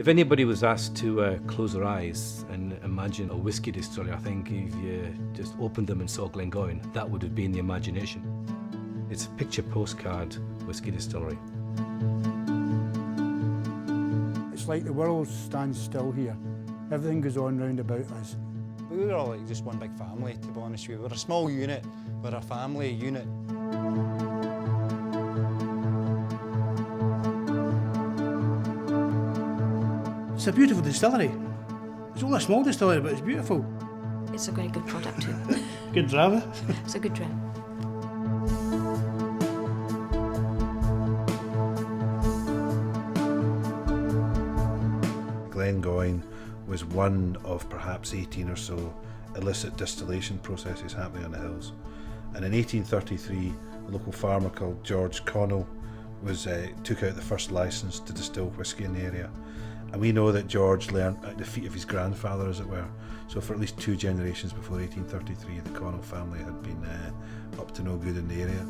If anybody was asked to close their eyes and imagine a whiskey distillery, I think if you just opened them and saw Glengoyne, that would have been the imagination. It's a picture postcard whiskey distillery. It's like the world stands still here. Everything goes on round about us. We were all like just one big family, to be honest with you. We're a small unit, we're a family unit. It's a beautiful distillery. It's only a small distillery, but it's beautiful. It's a very good product too. Good drama. It's a good drink. Glengoyne was one of perhaps 18 or so illicit distillation processes happening on the hills. And in 1833, a local farmer called George Connell took out the first licence to distill whisky in the area. And we know that George learnt at the feet of his grandfather, as it were. So for at least 2 generations before 1833, the Connell family had been up to no good in the area.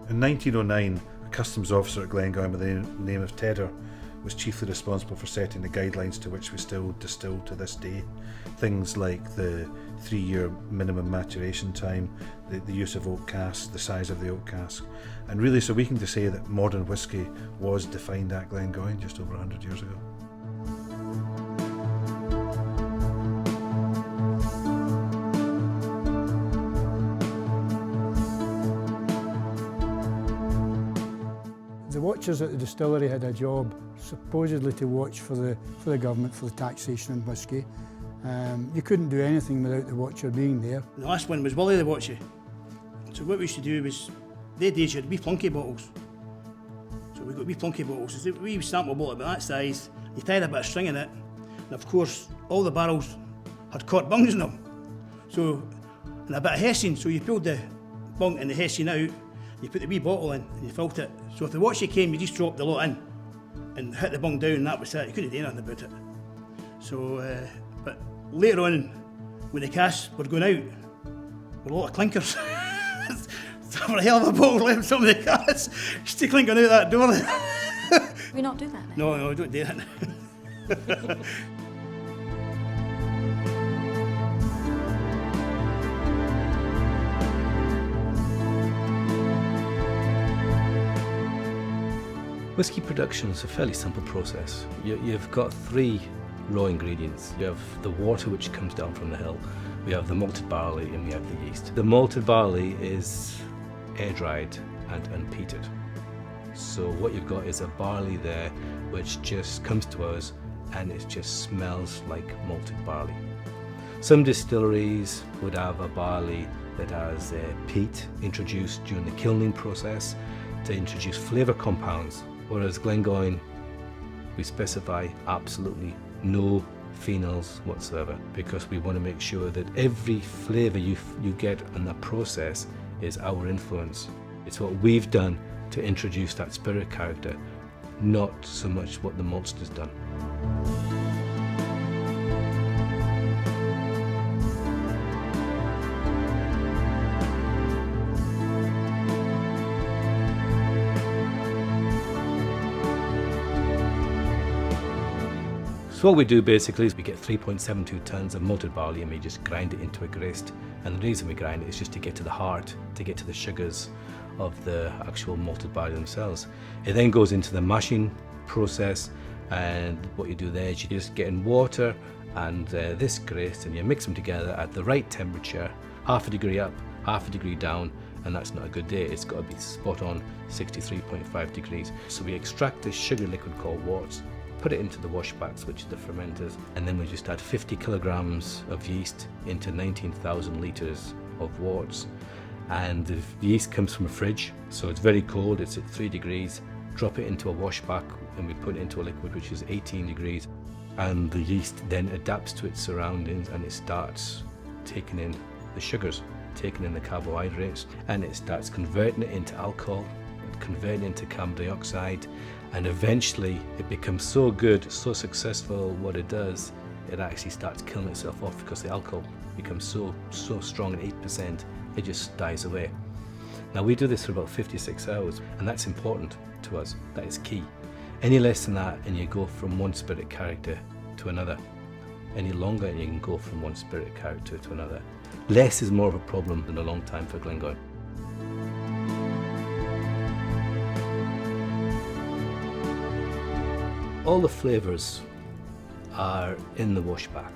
In 1909, a customs officer at Glengoyne by the name of Tedder was chiefly responsible for setting the guidelines to which we still distill to this day. Things like the 3-year minimum maturation time, the use of oak casks, the size of the oak cask. And really, so we can just say that modern whisky was defined at Glengoyne just over 100 years ago. The watchers at the distillery had a job supposedly to watch for the government, for the taxation on whisky. You couldn't do anything without the watcher being there. The last one was Willie the Watcher. So what we used to do was, they days you had wee flunky bottles. So we got wee flunky bottles. It's a wee sample bottle about that size. You tied a bit of string in it, and of course all the barrels had cork bungs in them. So, and a bit of hessian. So you pulled the bung and the hessian out, you put the wee bottle in and you filled it. So if the watcher came, you just dropped the lot in and hit the bung down, and that was it. You couldn't do anything about it. So, but later on, when the casks were going out, there were a lot of clinkers. So for a hell of a bottle left some of the casks, still clinking out that door. We not do that now? No, don't do that. Whiskey production is a fairly simple process. You've got 3 raw ingredients. You have the water which comes down from the hill, we have the malted barley, and we have the yeast. The malted barley is air dried and unpeated. So what you've got is a barley there which just comes to us and it just smells like malted barley. Some distilleries would have a barley that has peat introduced during the kilning process to introduce flavour compounds, whereas Glengoyne, we specify absolutely no phenols whatsoever, because we want to make sure that every flavour you get in that process is our influence. It's what we've done to introduce that spirit character, not so much what the maltster's done. So what we do basically is we get 3.72 tonnes of malted barley and we just grind it into a grist. And the reason we grind it is just to get to the heart, to get to the sugars of the actual malted barley themselves. It then goes into the mashing process, and what you do there is you just get in water and this grist, and you mix them together at the right temperature, half a degree up, half a degree down, and that's not a good day. It's got to be spot on 63.5 degrees. So we extract this sugar liquid called wort, put it into the washbacks, which are the fermenters, and then we just add 50 kilograms of yeast into 19,000 litres of worts. And the yeast comes from a fridge, so it's very cold, it's at 3 degrees. Drop it into a washback and we put it into a liquid which is 18 degrees. And the yeast then adapts to its surroundings and it starts taking in the sugars, taking in the carbohydrates, and it starts converting it into alcohol, converting it into carbon dioxide, and eventually it becomes so good, so successful what it does, it actually starts killing itself off because the alcohol becomes so strong at 8%, it just dies away. Now we do this for about 56 hours, and that's important to us, that is key. Any less than that and you go from one spirit character to another. Any longer and you can go from one spirit character to another. Less is more of a problem than a long time for Glengoyne. All the flavours are in the washback.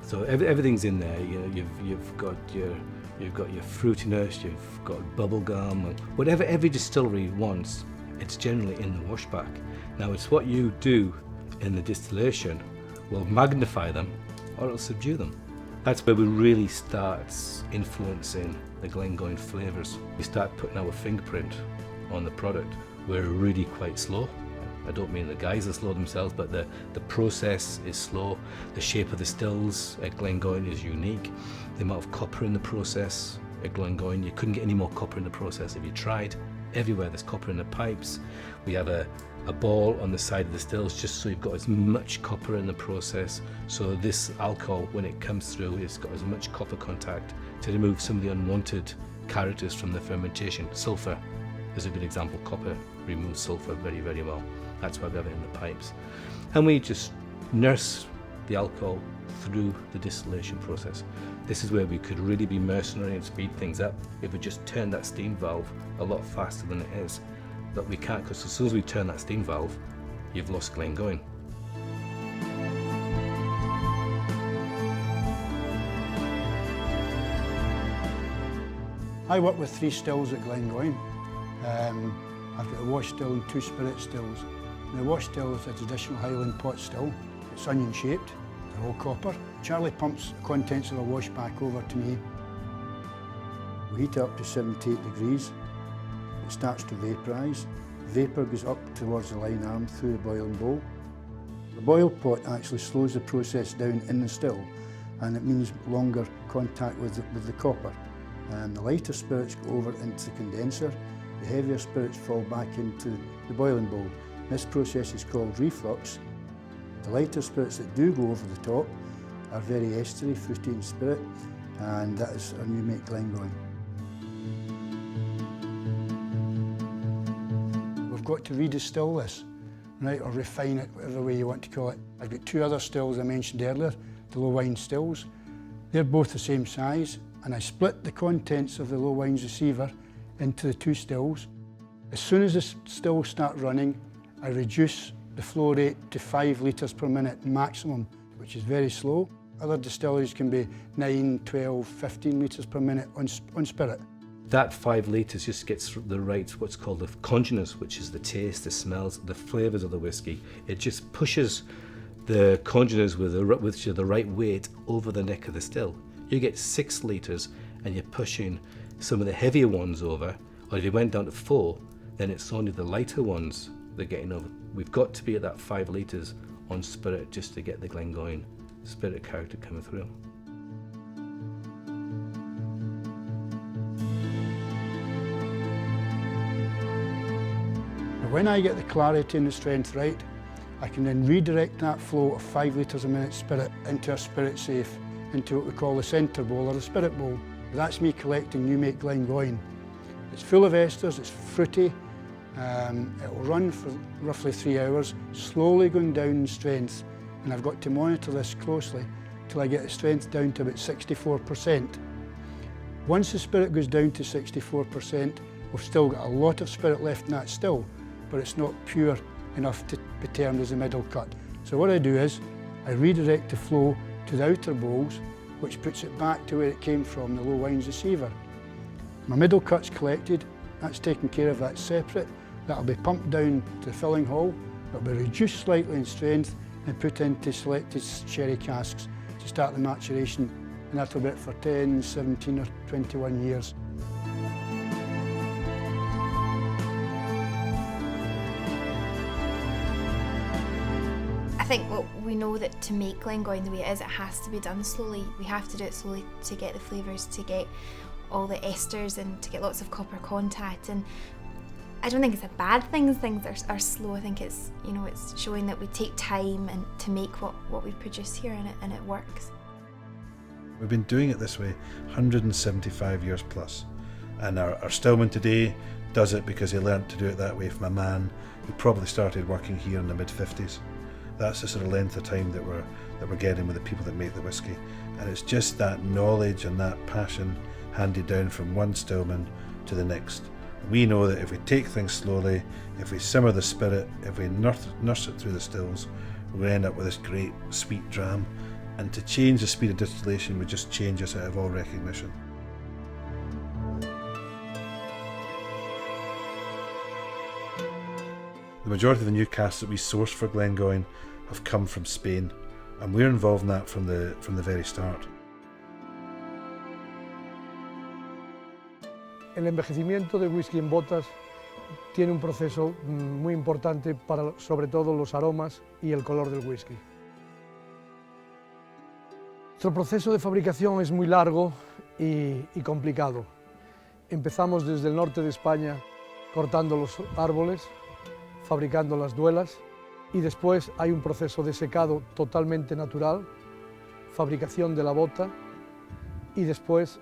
So everything's in there. You know, you've got your fruitiness, you've got bubblegum, and whatever every distillery wants, it's generally in the washback. Now it's what you do in the distillation will magnify them or it'll subdue them. That's where we really start influencing the Glengoyne flavours. We start putting our fingerprint on the product. We're really quite slow. I don't mean the guys are slow themselves, but the process is slow. The shape of the stills at Glengoyne is unique. The amount of copper in the process at Glengoyne, you couldn't get any more copper in the process if you tried. Everywhere there's copper in the pipes. We have a ball on the side of the stills just so you've got as much copper in the process. So this alcohol, when it comes through, it's got as much copper contact to remove some of the unwanted characters from the fermentation. Sulfur is a good example. Copper removes sulfur very, very well. That's why we have it in the pipes. And we just nurse the alcohol through the distillation process. This is where we could really be mercenary and speed things up if we just turn that steam valve a lot faster than it is. But we can't, because as soon as we turn that steam valve, you've lost Glengoyne. I work with 3 stills at Glengoyne. I've got a wash still and 2 spirit stills. The wash still is a traditional Highland pot still. It's onion shaped, they're all copper. Charlie pumps the contents of the wash back over to me. We heat it up to 78 degrees. It starts to vaporise. Vapour goes up towards the line arm through the boiling bowl. The boil pot actually slows the process down in the still, and it means longer contact with the copper. The lighter spirits go over into the condenser. The heavier spirits fall back into the boiling bowl. This process is called reflux. The lighter spirits that do go over the top are very estery, fruity in spirit, and that is our new make Glengoyne. We've got to redistill this, right, or refine it, whatever way you want to call it. I've got 2 other stills I mentioned earlier, the low wine stills. They're both the same size, and I split the contents of the low wines receiver into the 2 stills. As soon as the stills start running, I reduce the flow rate to 5 litres per minute maximum, which is very slow. Other distilleries can be 9, 12, 15 litres per minute on spirit. That 5 litres just gets the right, what's called the congeners, which is the taste, the smells, the flavours of the whiskey. It just pushes the congeners with the right weight over the neck of the still. You get 6 litres and you're pushing some of the heavier ones over, or if you went down to 4, then it's only the lighter ones that are getting over. We've got to be at that 5 litres on spirit just to get the Glengoyne spirit character coming through. When I get the clarity and the strength right, I can then redirect that flow of 5 litres a minute spirit into a spirit safe, into what we call the centre bowl or the spirit bowl. That's me collecting new make Glengoyne. It's full of esters, it's fruity, it will run for roughly 3 hours, slowly going down in strength, and I've got to monitor this closely till I get the strength down to about 64%. Once the spirit goes down to 64%, we've still got a lot of spirit left in that still, but it's not pure enough to be termed as a middle cut. So what I do is, I redirect the flow to the outer bowls, which puts it back to where it came from, the low wines receiver. My middle cut's collected, that's taken care of, that's separate. That'll be pumped down to the filling hall, it'll be reduced slightly in strength and put into selected sherry casks to start the maturation, and that'll be it for 10, 17 or 21 years. I think we know that to make Glengoyne the way it is, it has to be done slowly. We have to do it slowly to get the flavours, to get all the esters and to get lots of copper contact. And I don't think it's a bad thing things are slow. I think it's, you know, it's showing that we take time and to make what we produce here, and it works. We've been doing it this way 175 years plus, and our stillman today does it because he learnt to do it that way from a man He probably started working here in the mid-50s. That's the sort of length of time that we're getting with the people that make the whisky. And it's just that knowledge and that passion handed down from one stillman to the next. We know that if we take things slowly, if we simmer the spirit, if we nurse it through the stills, we're going to end up with this great sweet dram. And to change the speed of distillation would just change us out of all recognition. The majority of the new casks that we source for Glengoyne have come from Spain, and we're involved in that from the very start. El envejecimiento de whisky en botas tiene un proceso muy importante para sobre todo los aromas y el color del whisky. Nuestro proceso de fabricación es muy largo y complicado. Empezamos desde el norte de España cortando los árboles, fabricando las duelas y después hay un proceso de secado totalmente natural, fabricación de la bota y después,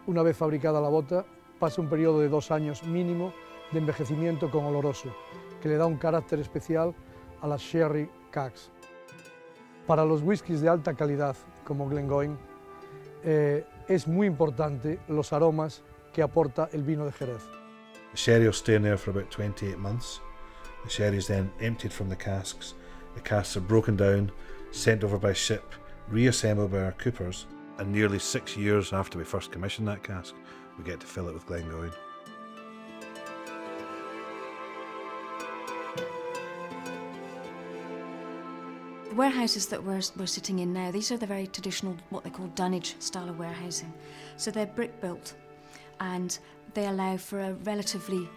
una vez fabricada la bota, pasa un periodo de 2 años mínimo de envejecimiento con oloroso, que le da un carácter especial a las sherry casks. Para los whiskies de alta calidad, como Glengoyne, es muy importante los aromas que aporta el vino de Jerez. The sherry will stay in there for about 28 months. The sherry is then emptied from the casks. The casks are broken down, sent over by ship, reassembled by our coopers, and nearly 6 years after we first commissioned that cask, we get to fill it with Glengoyne. The warehouses that we're sitting in now, these are the very traditional, what they call dunnage style of warehousing. So they're brick built and they allow for a relatively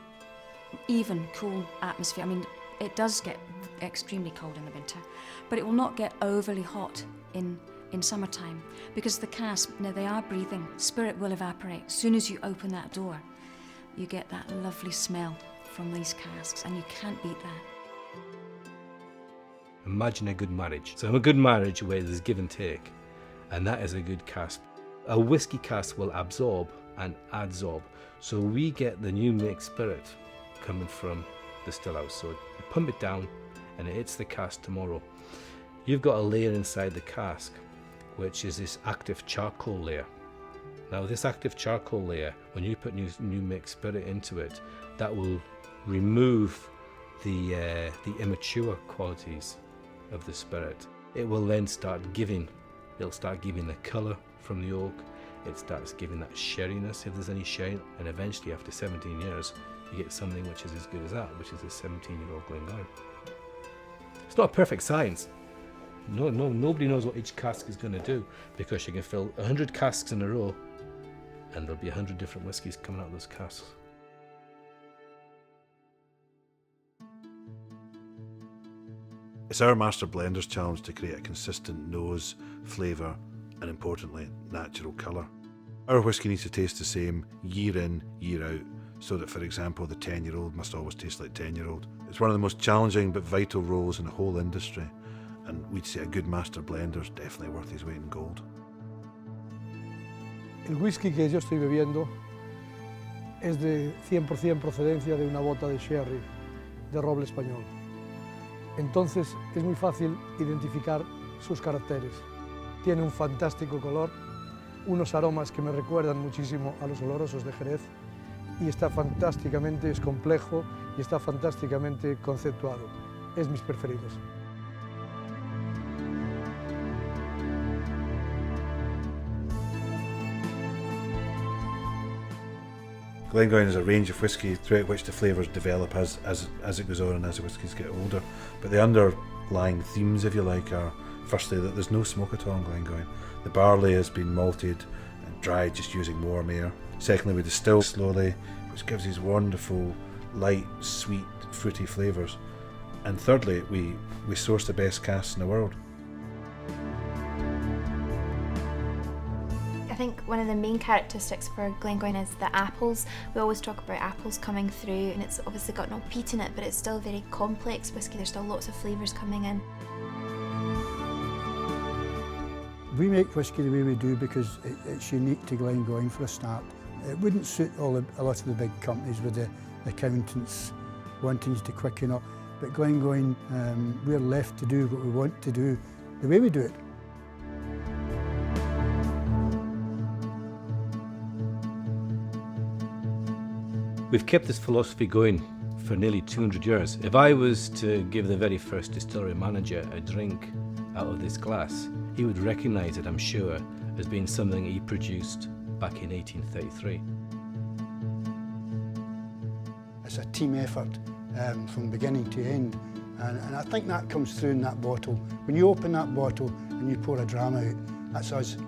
even, cool atmosphere. I mean, it does get extremely cold in the winter, but it will not get overly hot in summertime because the casks, now they are breathing, spirit will evaporate. As soon as you open that door, you get that lovely smell from these casks and you can't beat that. Imagine a good marriage. So a good marriage where there's give and take, and that is a good cask. A whiskey cask will absorb and adsorb. So we get the new make spirit coming from the still house. So you pump it down and it hits the cask tomorrow. You've got a layer inside the cask, which is this active charcoal layer. Now this active charcoal layer, when you put new make spirit into it, that will remove the immature qualities of the spirit. It will then start giving the colour from the oak. It starts giving that sherryness if there's any sherry, and eventually after 17 years you get something which is as good as that, which is a 17-year-old Glengoyne. It's not a perfect science. Nobody knows what each cask is going to do, because you can fill 100 casks in a row and there'll be 100 different whiskies coming out of those casks. It's our master blender's challenge to create a consistent nose, flavour and importantly, natural colour. Our whisky needs to taste the same year in, year out, so that, for example, the 10-year-old must always taste like 10-year-old. It's one of the most challenging but vital roles in the whole industry, and we'd say a good master blender is definitely worth his weight in gold. El whisky que yo estoy bebiendo es de 100% procedencia de una bota de sherry de roble español. Entonces es muy fácil identificar sus caracteres. Tiene un fantástico color, unos aromas que me recuerdan muchísimo a los olorosos de Jerez y está fantásticamente, es complejo y está fantásticamente conceptuado. Es mis preferidos. Glengoyne is a range of whisky throughout which the flavours develop as it goes on and as the whiskies get older. But the underlying themes, if you like, are firstly that there's no smoke at all in Glengoyne. The barley has been malted and dried just using warm air. Secondly, we distill slowly, which gives these wonderful, light, sweet, fruity flavours. And thirdly, we source the best casks in the world. I think one of the main characteristics for Glengoyne is the apples. We always talk about apples coming through, and it's obviously got no peat in it, but it's still very complex whisky. There's still lots of flavours coming in. We make whisky the way we do because it's unique to Glengoyne for a start. It wouldn't suit a lot of the big companies with the accountants wanting to quicken up. But Glengoyne, we're left to do what we want to do, the way we do it. We've kept this philosophy going for nearly 200 years. If I was to give the very first distillery manager a drink out of this glass, he would recognise it, I'm sure, as being something he produced back in 1833. It's a team effort from beginning to end, and I think that comes through in that bottle. When you open that bottle and you pour a dram out, that's us.